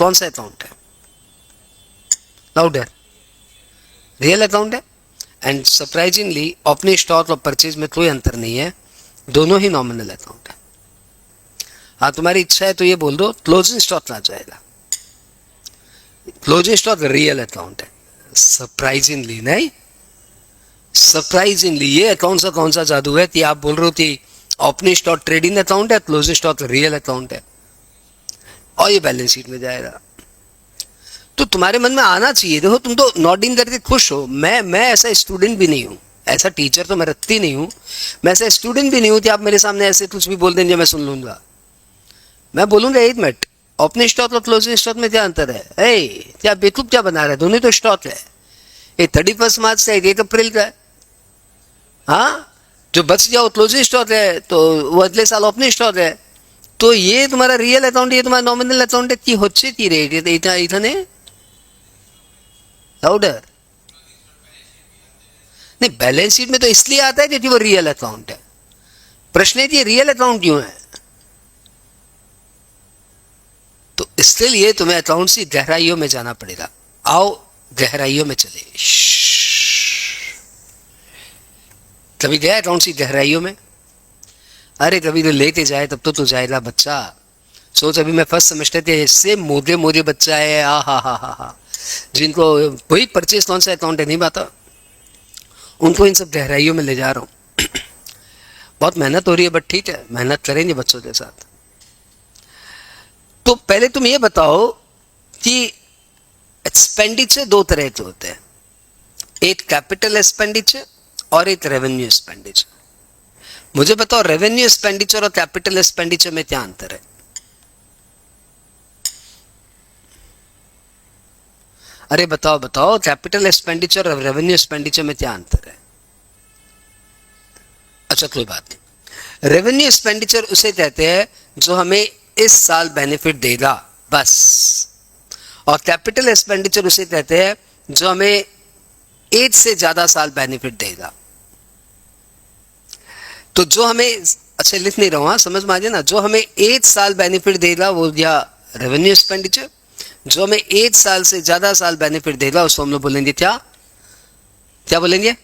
कौन सा अकाउंट है? लाउडर, रियल अकाउंट है। एंड सरप्राइजिंगली ओपनिंग स्टॉक और परचेज में कोई अंतर नहीं है, दोनों ही नॉमिनल अकाउंट है। हाँ, तुम्हारी इच्छा है तो ये बोल दो क्लोजिंग स्टॉक आ जाएगा। क्लोजिंग स्टॉक रियल अकाउंट है। सरप्राइजिंगली नहीं, सरप्राइजिंगली ये अकाउंट सा कौन सा जादू है कि आप बोल रहे हो कि ओपनिंग स्टॉक ट्रेडिंग अकाउंट है, क्लोजिंग स्टॉक रियल अकाउंट है और ये बैलेंस शीट में जाएगा। तो तुम्हारे मन में आना चाहिए। देखो, तुम तो नॉडिंग करके खुश हो, मैं ऐसा स्टूडेंट भी नहीं हूं, ऐसा टीचर तो मैं रखती नहीं हूं, मैं ऐसा स्टूडेंट भी नहीं हूं कि आप मेरे सामने ऐसे कुछ भी बोल देंगे मैं सुन लूंगा। मैं बोलूंगा 1 मिनट, ओपनिंग स्टॉक और क्लोजिंग स्टॉक में क्या अंतर है? क्या बेवकूफ क्या बना रहा है, दोनों तो स्टॉक है। ये 31 मार्च से 1 अप्रैल का है। हाँ, जो बच गया वो क्लोजिंग स्टॉक है, तो वो अगले साल ओपनिंग स्टॉक है। तो ये तुम्हारा रियल अकाउंट, ये तुम्हारा नॉमिनल अकाउंट है कि होच्छे की रेट इतने लाउडर नहीं। बैलेंस शीट में तो इसलिए आता है क्योंकि वो रियल अकाउंट है। प्रश्न है कि रियल अकाउंट क्यों है? तो इसके लिए तुम्हें अकाउंट की गहराइयों में जाना पड़ेगा। आओ गहराइयों में चले। कभी गया अकाउंट की गहराइयों में? अरे कभी तो लेते जाए तब तो जाएगा बच्चा। सोच, अभी मैं फर्स्ट सेमेस्टर के इससे मोगे मोगे बच्चा है, हा, जिनको वही परचेज कौन सा अकाउंट है नहीं पता, उनको इन सब गहराइयों में ले जा रहा हूं। बहुत मेहनत हो रही है, बट ठीक है, मेहनत करेंगे बच्चों के साथ। तो पहले तुम ये बताओ कि एक्सपेंडिचर 2 तरह के होते हैं, एक कैपिटल एक्सपेंडिचर और एक रेवेन्यू एक्सपेंडिचर। मुझे बताओ रेवेन्यू एक्सपेंडिचर और कैपिटल एक्सपेंडिचर में क्या अंतर है? अरे बताओ कैपिटल एक्सपेंडिचर और रेवेन्यू एक्सपेंडिचर में क्या अंतर है? अच्छा, कोई बात नहीं। रेवेन्यू एक्सपेंडिचर उसे कहते हैं जो हमें इस साल बेनिफिट देगा, बस। और कैपिटल एक्सपेंडिचर उसे कहते हैं जो हमें 1 से ज्यादा साल बेनिफिट देगा। तो जो हमें, अच्छा लिख नहीं रहा हूं, समझ में आ जाए ना, जो हमें 1 साल बेनिफिट देगा वो या रेवेन्यू एक्सपेंडिचर, जो हमें 1 साल से ज्यादा साल बेनिफिट देगा उसको हम लोग बोलेंगे क्या बोलेंगे?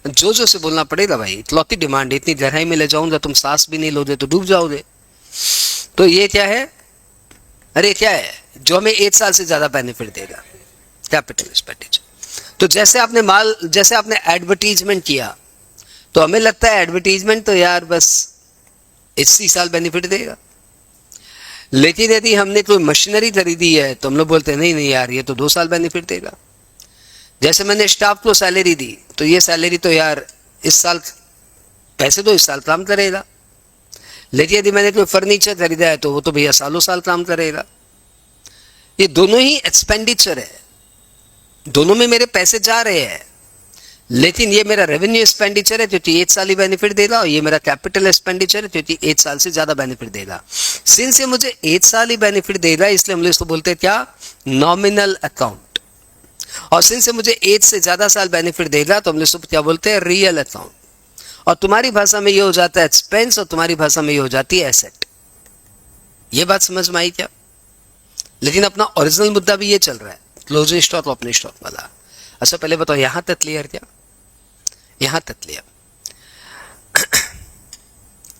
जो से बोलना पड़ेगा भाई, इतलौती डिमांड, इतनी गहराई में ले जाऊंगा तुम सांस भी नहीं लोगे तो डूब जाओगे। तो ये क्या है? अरे क्या है? जो हमें 1 साल से ज्यादा बेनिफिट देगा, कैपिटल एक्सपेंडिचर। तो जैसे आपने एडवर्टीजमेंट किया तो हमें लगता है एडवर्टीजमेंट तो यार बस 80 साल बेनिफिट देगा, लेकिन यदि हमने कोई मशीनरी खरीदी है तो हम लोग बोलते हैं नहीं यार ये तो 2 साल बेनिफिट देगा। जैसे मैंने स्टाफ को सैलरी दी तो ये सैलरी तो यार इस साल, पैसे तो इस साल काम करेगा, लेकिन यदि मैंने कोई फर्नीचर खरीदा है तो वो तो भैया सालों साल काम करेगा। ये दोनों ही एक्सपेंडिचर है, दोनों में मेरे पैसे जा रहे हैं, लेकिन ये मेरा रेवेन्यू एक्सपेंडिचर है क्योंकि 1 साल ही बेनिफिट देगा, और ये मेरा कैपिटल एक्सपेंडिचर है क्योंकि 1 साल से ज्यादा बेनिफिट देगा। सिंस ये मुझे 1 साल ही बेनिफिट देगा इसलिए हम लोग इसको बोलते हैं क्या? Nominal account. और सिंस ये मुझे 1 से ज्यादा साल बेनिफिट देगा तो हम लोग इसको क्या बोलते हैं? Real account. और तुम्हारी भाषा में ये हो जाता है एक्सपेंस और तुम्हारी भाषा में ये हो जाती है एसेट। ये बात समझ में आई क्या? लेकिन अपना ओरिजिनल मुद्दा भी ये चल रहा है, क्लोजिंग स्टॉक ओपनिंग स्टॉक वाला। अच्छा पहले बताओ यहां तक क्लियर क्या? यहां तक क्लियर?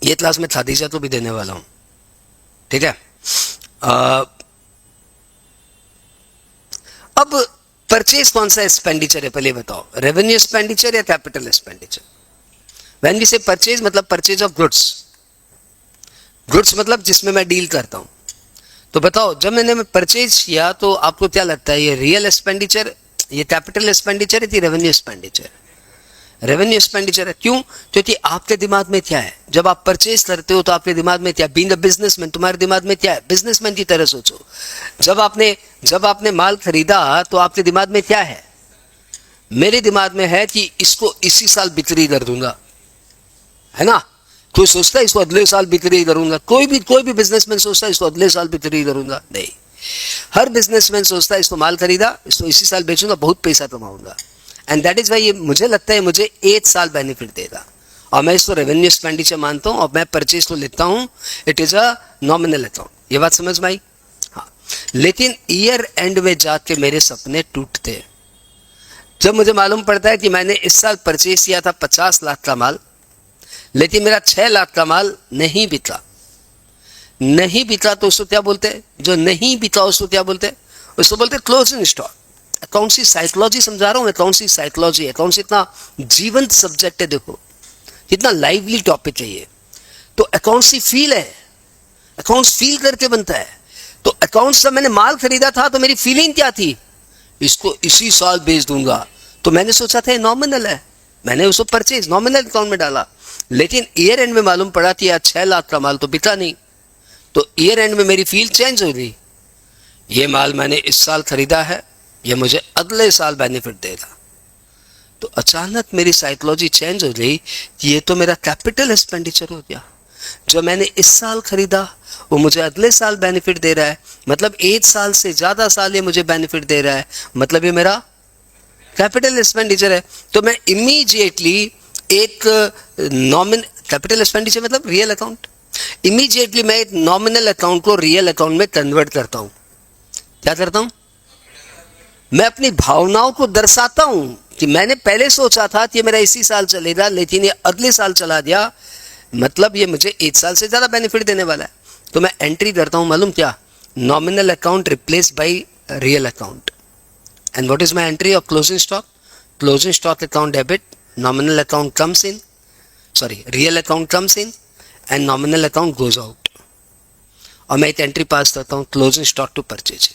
ये क्लास में खादीजा तो भी देने वाला हूं, ठीक है? अब परचेज कौन सा एक्सपेंडिचर है पहले बताओ, रेवेन्यू एक्सपेंडिचर या कैपिटल एक्सपेंडिचर? व्हेन वी से परचेज मतलब परचेज ऑफ गुड्स, गुड्स मतलब जिसमें मैं डील करता हूं। तो बताओ जब मैंने परचेज किया तो आपको क्या लगता है, ये रियल एक्सपेंडिचर, ये कैपिटल एक्सपेंडिचर है कि रेवेन्यू एक्सपेंडिचर? रेवेन्यू एक्सपेंडिचर है। क्यों? क्योंकि आपके दिमाग में क्या है, जब आप परचेज करते हो तो आपके दिमाग में क्या, बीइंग अ बिजनेसमैन तुम्हारे दिमाग में क्या है? बिजनेसमैन की तरह सोचो। जब आपने माल खरीदा तो आपके दिमाग में क्या है? मेरे दिमाग में है कि इसको इसी साल बिक्री कर दूंगा, है ना? कोई सोचता है इसको अगले साल बिक्री करूंगा? कोई भी बिजनेसमैन सोचता है इसको अगले साल बिक्री करूंगा? नहीं। हर बिजनेसमैन सोचता है इसको माल खरीदा, इसको इसी साल बेचूंगा, बहुत पैसा कमाऊंगा। एंड दैट इज वाई ये मुझे लगता है मुझे 1 साल बेनिफिट देगा, और मैं इसको रेवेन्यू एक्सपेंडिचर मानता हूं, और मैं परचेज को लेता हूं, it is a nominal account. ये बात समझ में आई? हाँ। लेकिन ईयर एंड में जाके मेरे सपने टूटते। जब मुझे मालूम पड़ता है कि मैंने इस साल परचेज किया था 50 लाख का माल, लेकिन मेरा 6 लाख का माल नहीं बिका। नहीं बिका तो उसको क्या बोलते हैं? जो नहीं बिका उसको क्या बोलते हैं? उसको बोलते हैं क्लोजिंग स्टॉक। अकाउंट की साइकोलॉजी समझा रहा हूं। अकाउंट की साइकोलॉजी, अकाउंट इतना जीवंत सब्जेक्ट है, देखो कितना लाइवली टॉपिक है ये। तो अकाउंट की फील है, अकाउंट फील करके बनता है। तो अकाउंट से मैंने माल खरीदा था तो मेरी फीलिंग क्या थी? इसको इसी साल बेच दूंगा। तो मैंने सोचा था नॉमिनल है, मैंने उसको परचेज नॉमिनल अकाउंट में डाला। लेकिन ईयर एंड में मालूम पड़ा कि यार 6 लाख का माल तो बिका नहीं। तो ईयर एंड में मेरी फील चेंज हो गई। ये माल मैंने इस साल खरीदा है, ये मुझे अगले साल बेनिफिट देगा। तो अचानक मेरी साइकोलॉजी चेंज हो गई कि ये तो मेरा कैपिटल एक्सपेंडिचर हो गया। जो मैंने इस साल खरीदा वो मुझे अगले साल बेनिफिट दे रहा है, मतलब 1 साल से ज्यादा साल ये मुझे बेनिफिट दे रहा है, मतलब ये मेरा कैपिटल एक्सपेंडिचर है। तो मैं इमीडिएटली एक कैपिटल एक्सपेंडिचर मतलब रियल अकाउंट, इमीडिएटली मैं एक नॉमिनल अकाउंट को रियल अकाउंट में कन्वर्ट करता हूं। क्या करता हूं? मैं अपनी भावनाओं को दर्शाता हूं कि मैंने पहले सोचा था कि मेरा इसी साल चलेगा, लेकिन ये अगले साल चला गया, मतलब ये मुझे 1 साल से ज्यादा बेनिफिट देने वाला है। तो मैं एंट्री करता हूं, मालूम क्या? Nominal account replace by real account. And what is my entry of closing stock? Closing stock account debit, nominal account comes in, real account comes in and nominal account goes out. और मैं एक entry pass करता हूं, closing stock to purchase,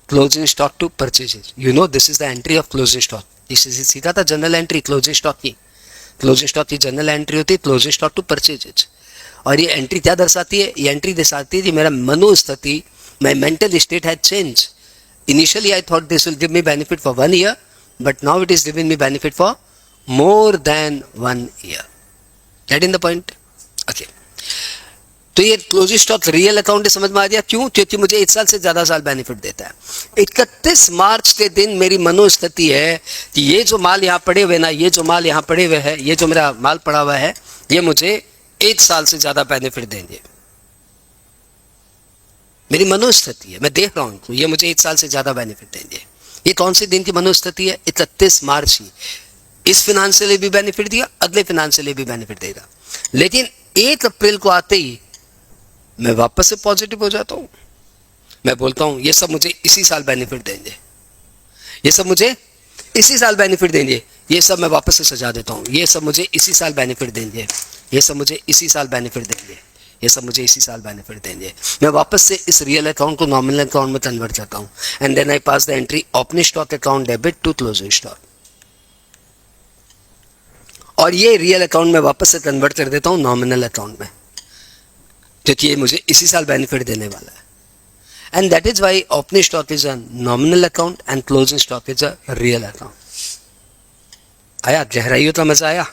closing stock to purchases. You know this is the entry of closing stock. इसी सीधा था journal entry closing stock की। Closing stock की जनरल एंट्री होती है क्लोजिंग स्टॉक टू परचेजेज। और ये एंट्री क्या दर्शाती है? ये एंट्री दर्शाती है कि मेरा मनोस्थिति, my mental state has change. Initially I thought this will give me benefit for 1 year, but now it is giving me benefit for more than 1 year. Get in the point? Okay, तो ये closing stock real account समझ में आ गया। क्यों? क्योंकि मुझे 1 साल से ज्यादा साल बेनिफिट देता है। 31 मार्च के दिन मेरी मनोस्थिति है कि ये जो माल यहाँ पड़े हुए ना, ये जो माल यहाँ पड़े हुए है, ये जो मेरा माल पड़ा हुआ है, ये मुझे 1 साल से ज्यादा बेनिफिट देंगे। मेरी मनोस्थिति है, मैं देख रहा हूं ये मुझे 1 साल से ज्यादा बेनिफिट देंगे। ये कौन से दिन की मनोस्थिति है? 31 मार्च ही। इस फिनांशियल भी बेनिफिट दिया, अगले फिनांशियल भी बेनिफिट देगा। लेकिन 1 अप्रैल को आते ही मैं वापस से पॉजिटिव हो जाता हूं। मैं बोलता हूं ये सब मुझे इसी साल बेनिफिट देंगे, ये सब मुझे इसी साल बेनिफिट देंगे, ये सब मैं वापस से सजा देता हूं, ये सब मुझे इसी साल बेनिफिट देंगे, ये सब मुझे इसी साल बेनिफिट देंगे, ये सब मुझे इसी साल बेनिफिट देंगे। मैं वापस से इस रियल अकाउंट को नॉमिनल अकाउंट में कन्वर्ट करता हूं। And then I pass the entry opening stock account debit to closing stock. और ये रियल अकाउंट में वापस से कन्वर्ट कर देता हूं नॉमिनल अकाउंट में, क्योंकि ये मुझे इसी साल बेनिफिट देने वाला है। And that is why opening stock is a nominal account and closing stock is a real account. आया? गहराई हो तो मजा आया?